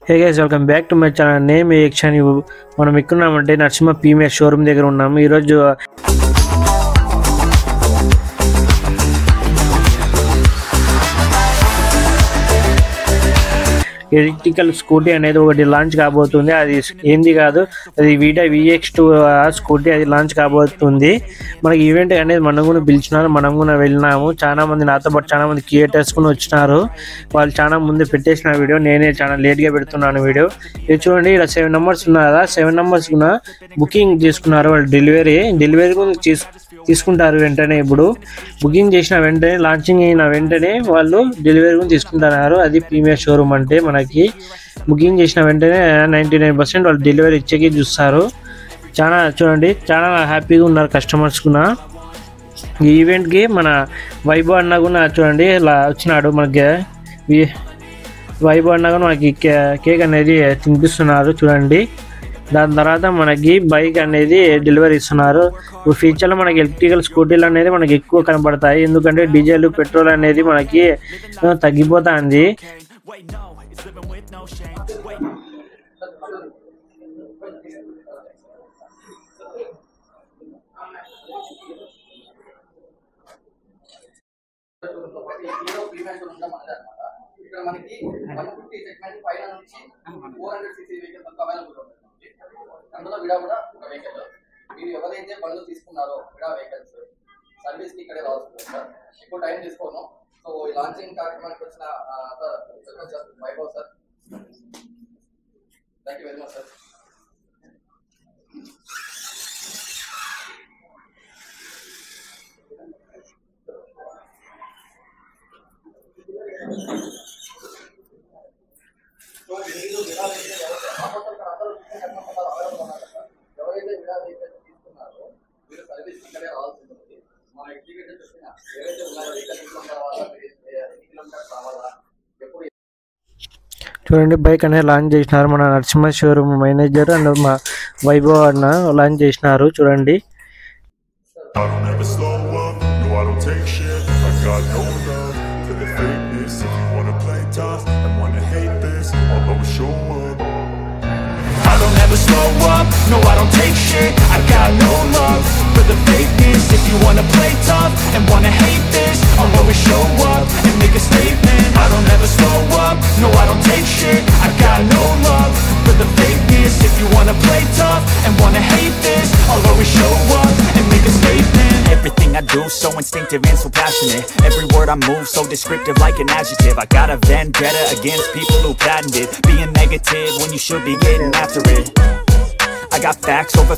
Hey guys, welcome back to my channel. Name Action. మనం ఎక్కడున్నామంటే Narasimha premier showroom దగ్గర ఉన్నాము. ఈ రోజు ఎలక్ట్రికల్ స్కూటీ అనేది ఒకటి లాంచ్ కాబోతుంది. అది ఏంది కాదు, అది వీడా VX2 స్కూటీ అది లాంచ్ కాబోతుంది. మనకి ఈవెంట్ అనేది మనం కూడా పిలిచినారు, మనం కూడా వెళ్ళినాము. చాలా మంది నాతో పాటు చాలా మంది క్రియేటర్స్ కూడా వచ్చినారు. వాళ్ళు చాలా ముందు పెట్టేసిన వీడియో, నేనే చాలా లేట్గా పెడుతున్నాను వీడియో. ఇది చూడండి, ఇక్కడ 7 numbers ఉన్నారు కదా, 7 numbers కూడా బుకింగ్ చేసుకున్నారు. వాళ్ళు డెలివరీ కూడా తీసుకుంటారు వెంటనే. ఇప్పుడు బుకింగ్ చేసిన వెంటనే, లాంచింగ్ అయిన వెంటనే వాళ్ళు డెలివరీ కూడా తీసుకుంటున్నారు. అది ప్రీమియర్ షోరూమ్ అంటే. మనకి బుకింగ్ చేసిన వెంటనే 99% వాళ్ళు డెలివరీ ఇచ్చేకి చూస్తారు. చాలా చూడండి, చాలా హ్యాపీగా ఉన్నారు కస్టమర్స్ కూడా. ఈ ఈవెంట్కి మన వైభవ్ అన్న కూడా చూడండి ఇలా వచ్చినాడు. మనకి వైభవ్ అన్న కూడా మనకి కేక్ అనేది తినిపిస్తున్నారు చూడండి. దాని తర్వాత మనకి బైక్ అనేది డెలివరీ ఇస్తున్నారు. ఫ్యూచర్లో మనకి ఎలక్ట్రికల్ స్కూటీలు అనేది మనకి ఎక్కువ కనబడతాయి, ఎందుకంటే డీజిల్ పెట్రోల్ అనేది మనకి తగ్గిపోతుంది. ఇక్కడ మనకి 150 సెగ్మెంట్ పైన నుంచి 400 cc వెహికల్స్ అంతా అవైలబుల్ ఉంటుంది. అందులో విడా కూడా ఒక వెహికల్. మీరు ఎవరైతే బండ్లు తీసుకున్నారో విడా వెహికల్స్ సర్వీస్ కి ఇక్కడే రావచ్చు సార్. ఎక్కువ టైం తీసుకోను. సో ఈ లాంచింగ్ కార్యక్రమానికి వచ్చిన Vaibhav sir, thank you very much sir. ఎవరైతే విడా వెహికల్ తీసుకున్నారో మీరు సర్వీస్ ఇక్కడే రావాల్సి ఉంటుంది. మన ఎగ్జిక్యూటివ్ చెప్పిన ఏవైతే ఉన్నారో వెహికల్ ఎన్ని కిలోమీటర్స్ రావాలా, ఎప్పుడు చూడండి బైక్ అనేది లాంచ్ చేసినారు. మన నరసింహ షోరూమ్ మేనేజర్ అండ్ మా వైభవ్ అన్న లాంచ్ చేసినారు చూడండి. I don't ever slow up, no I don't take shit. I got no love for the fakeness. If you wanna play tough and wanna hate this, I'll always show up and make a statement. I don't ever slow up, no I don't take shit. I got no love for the fakeness. If you wanna play tough and wanna hate this, I'll always show up and make a statement. Everything I do so instinctive and so passionate. Every word I move so descriptive like an adjective. I got a vendetta against people who patented being negative when you should be getting after it. I got facts over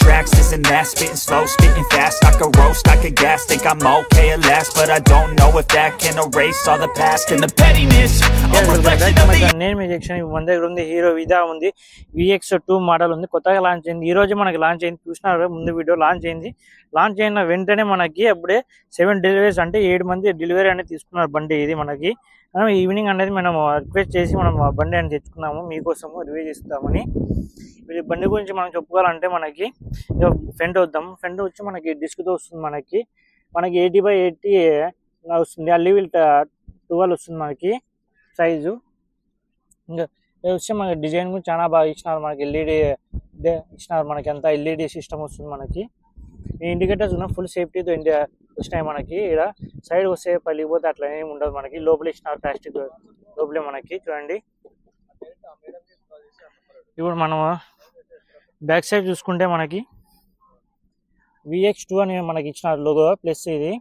tracks, this and that, spitting slow, spitting fast. I could roast, I could gas, think I'm okay at last, but I don't know if that can erase all the past and the pettiness. Name action మన దగ్గర ఉంది. Hero విదా ఉంది, VX2 model ఉంది, కొత్తగా launch అయింది. ఈ రోజు మనకి లాంచ్ అయింది, చూసినారు ముందు వీడియో. లాంచ్ అయింది. లాంచ్ అయిన వెంటనే మనకి అప్పుడే 7 డెలివరీస్ అంటే 7 మంది డెలివరీ అనేది తీసుకున్నారు బండి. ఇది మనకి ఈవినింగ్ అనేది మనం రిక్వెస్ట్ చేసి మనం బండి అని తెచ్చుకున్నాము, మీకోసము రివ్యూ చేస్తామని. ఈ బండి గురించి మనం చెప్పుకోవాలంటే మనకి ఫ్రంట్ వద్దాం. ఫ్రంట్ వచ్చి మనకి డిస్క్తో వస్తుంది. మనకి 80/80 వస్తుంది. అల్లీవిల్ 12 వస్తుంది మనకి సైజు. ఇంకా వచ్చి మనకి డిజైన్ కూడా చాలా బాగా ఇచ్చినారు. మనకి LED ఇచ్చినారు. మనకి అంతా LED సిస్టమ్ వస్తుంది. మనకి ఈ ఇండికేటర్స్ ఉన్న ఫుల్ సేఫ్టీతో వచ్చినాయి. మనకి ఇక్కడ సైడ్ వస్తే పలిగిపోతే అట్లా ఏమి ఉండదు. మనకి లోపల ఇచ్చినారు, ప్లాస్టిక్ లోపలే. మనకి చూడండి, ఇప్పుడు మనం బ్యాక్ సైడ్ చూసుకుంటే మనకి VX2 అని మనకి ఇచ్చినారు లోగో ప్లస్. ఇది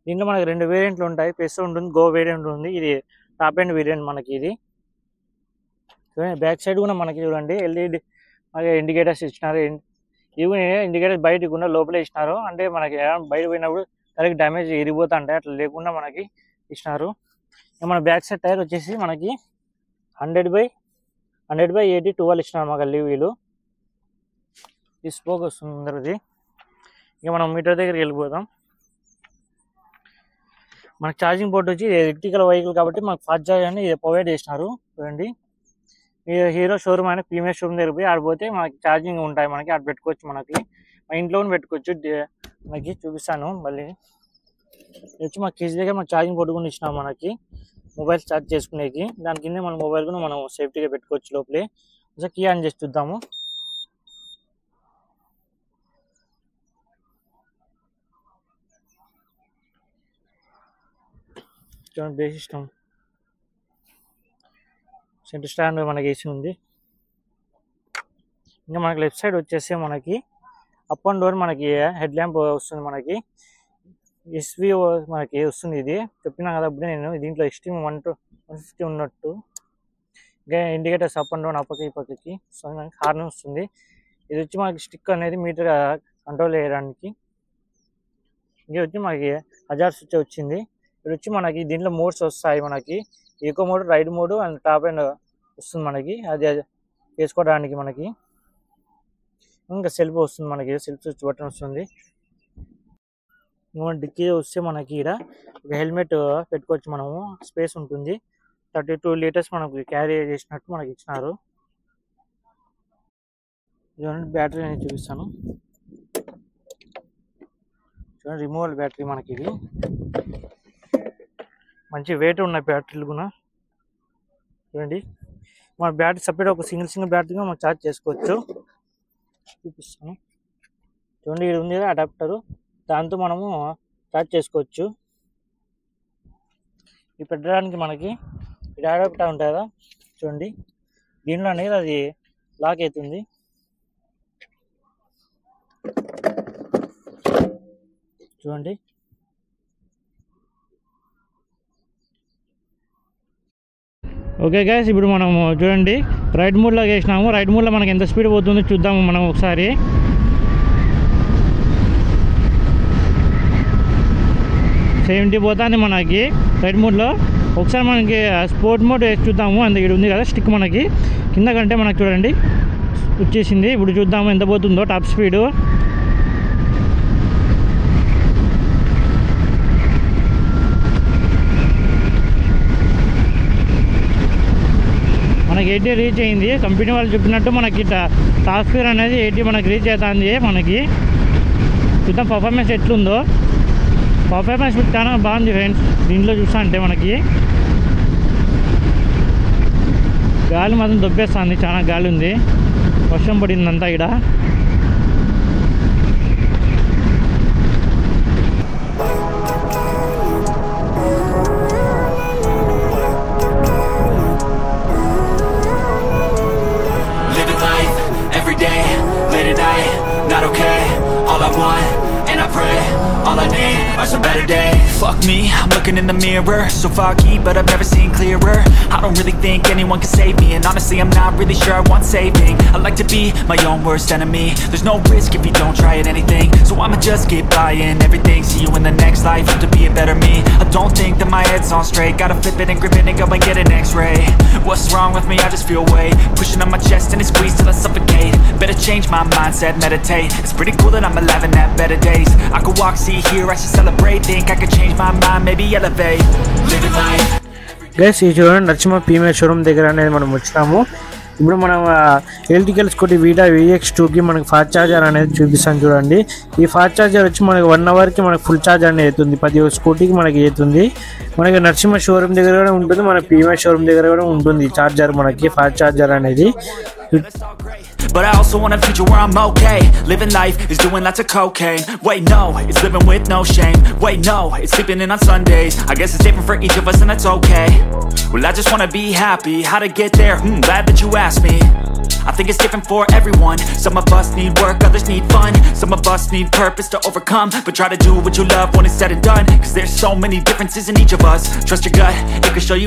దీంట్లో మనకి 2 వేరియంట్లు ఉంటాయి, ప్లస్ ఉంటుంది, గో వేరియంట్ ఉంది. ఇది టాప్ ఎండ్ వేరియంట్ మనకి. ఇది బ్యాక్ సైడ్ కూడా మనకి చూడండి LED ఇండికేటర్స్ ఇచ్చినారు. ఇవి ఇండికేటర్స్ బయటకు కూడా లోపలే ఇచ్చినారు. అంటే మనకి బయట పోయినప్పుడు కరెక్ట్ డ్యామేజ్ ఇరిగిపోతా ఉంటాయి, అట్లా లేకుండా మనకి ఇచ్చినారు. మన బ్యాక్ సైడ్ టైర్ వచ్చేసి మనకి 100/80 12 ఇచ్చినారు మాకు లీవీలు. ఈ స్పోక్ వస్తుంది ముందరది. ఇక మనం మీటర్ దగ్గరికి వెళ్ళిపోదాం. మనకి ఛార్జింగ్ పోర్ట్ వచ్చి ఎలక్ట్రికల్ వెహికల్ కాబట్టి మనకు ఫాస్ట్ ఛార్జ్ అని ప్రొవైడ్ చేసినారు చూడండి. హీరో షోరూమ్ అయినా ప్రీమియర్ షోరూమ్ దగ్గర పోయి ఆడిపోతే మనకి ఛార్జింగ్ ఉంటాయి. మనకి ఆడ పెట్టుకోవచ్చు, మనకి మా ఇంట్లో పెట్టుకోవచ్చు. మనకి చూపిస్తాను మళ్ళీ. వచ్చి మా కిస్ దగ్గర మన ఛార్జింగ్ పోర్ట్ కూడా ఇచ్చినాం. మనకి మొబైల్ ఛార్జ్ చేసుకునేకి. దాని కింద మన మొబైల్ కూడా మనం సేఫ్టీగా పెట్టుకోవచ్చు లోపలే. ఒకసారి కీ ఆన్ చేసి చూద్దాము. చూడండి బేస్ సిస్టమ్, సెంటర్ స్టాండ్ మనకి వేసి ఉంది. ఇంకా మనకి లెఫ్ట్ సైడ్ వచ్చేసి మనకి అప్ అండ్ డౌన్ మనకి హెడ్ ల్యాంప్ వస్తుంది. మనకి ఎస్వి మనకి వస్తుంది. ఇది చెప్పినా కదా అప్పుడే నేను, దీంట్లో ఎక్స్ట్రీమ్ 150 ఉన్నట్టు. ఇంకా ఇండికేటర్స్ అప్ అండ్ డౌన్ అప్పకి పక్కకి మనకి హార్న్ వస్తుంది. ఇది వచ్చి మనకి స్టిక్ అనేది మీటర్ కంట్రోల్ చేయడానికి. ఇంకా వచ్చి మనకి హజార్ స్విచ్ వచ్చింది. ఇది వచ్చి మనకి దీంట్లో మోడ్స్ వస్తాయి. మనకి eco mode, ride mode and top end వస్తుంది మనకి. అది వేసుకోవడానికి మనకి ఇంకా సెల్ఫ్ వస్తుంది. మనకి సెల్ఫ్ స్విచ్ బటన్ వస్తుంది. డిక్కీ వస్తే మనకి ఇక్కడ ఒక హెల్మెట్ పెట్టుకోవచ్చు. మనము స్పేస్ ఉంటుంది. 32 లీటర్స్ మనకు క్యారీ చేసినట్టు మనకి ఇచ్చినారు. చూడండి బ్యాటరీ అనేది చూపిస్తాను. చూడండి రిమూవల్ బ్యాటరీ మనకి. ఇది మంచి వెయిట్ ఉన్న బ్యాటరీలు కూడా. చూడండి మన బ్యాటరీ సపరేట్ ఒక సింగిల్ బ్యాటరీ మనం ఛార్జ్ చేసుకోవచ్చు. చూపిస్తాను. చూడండి ఇది ఉంది కదా అడాప్టరు, దాంతో మనము ఛార్జ్ చేసుకోవచ్చు. ఇది పెట్టడానికి మనకి ఇది అడాప్టర్ ఉంటుంది కదా, చూడండి దీనిలో అనేది అది లాక్ అవుతుంది. చూడండి ఓకే గైస్, ఇప్పుడు మనము చూడండి రైడ్ మోడ్లోకి వేసినాము. రైడ్ మోడ్లో మనకి ఎంత స్పీడ్ పోతుందో చూద్దాము మనం ఒకసారి. సెవెంటీ పోతుంది మనకి రైడ్ మోడ్లో. ఒకసారి మనకి స్పోర్ట్ మోడ్ వేసి చూద్దాము. అంత ఇక్కడ ఉంది కదా స్టిక్ మనకి కింద కంటే మనకి చూడండి వచ్చేసింది. ఇప్పుడు చూద్దాము ఎంత పోతుందో టాప్ స్పీడు. మనకి 80 రీచ్ అయింది. కంపెనీ వాళ్ళు చెప్పినట్టు మనకి టాప్ స్పీడ్ అనేది 80 మనకి రీచ్ అవుతుంది. మనకి చూద్దాం పర్ఫార్మెన్స్ ఎట్లుందో. పర్ఫార్మెన్స్ చాలా బాగుంది ఫ్రెండ్స్. దీంట్లో చూస్తా అంటే మనకి గాలి మాత్రం దొబ్బేస్తుంది. చాలా గాలి ఉంది, వర్షం పడిందంతా ఇక్కడ. A better day. Fuck me, I'm looking in the mirror, so foggy, but I've never seen clearer. I don't really think anyone can save me, and honestly I'm not really sure I want saving. I like to be my own worst enemy. There's no risk if you don't try at anything, so I'ma just keep buying everything. See you in the next life, to be a better me. I don't think that my head's on straight. Gotta flip it and grip it and go and get an x-ray. What's wrong with me? I just feel weight pushing on my chest and it squeezes till I suffocate. Better change my mindset, meditate. It's pretty cool that I'm alive and have better days. I could walk, see, hear, I should celebrate. Think I could change my mind, maybe elevate. Living life. Guys ఈ చూడండి Narasimha premier showroom దగ్గర అనేది మనం వచ్చినాము. ఇప్పుడు మనం electrical scooty వీడా VX2కి మనకి ఫాస్ట్ ఛార్జర్ అనేది చూపిస్తాను. చూడండి ఈ ఫాస్ట్ ఛార్జర్ వచ్చి మనకి 1 అవర్కి మనకి ఫుల్ ఛార్జ్ అనేది అవుతుంది. 10 స్కూటీకి మనకి అవుతుంది. మనకి నరసింహ షోరూమ్ దగ్గర కూడా ఉంటుంది, మన ప్రీమియర్ షోరూమ్ దగ్గర కూడా ఉంటుంది ఛార్జర్, మనకి ఫాస్ట్ ఛార్జర్ అనేది. But I also want a future where I'm okay. Living life is doing lots of cocaine. Wait, no, it's living with no shame. Wait, no, it's sleeping in on Sundays. I guess it's different for each of us and that's okay. Well, I just wanna be happy. How to get there? Glad that you asked me. I think it's different for everyone. Some of us need work, others need fun. Some of us need purpose to overcome. But try to do what you love when it's said and done, 'cause there's so many differences in each of us. Trust your gut, it can show you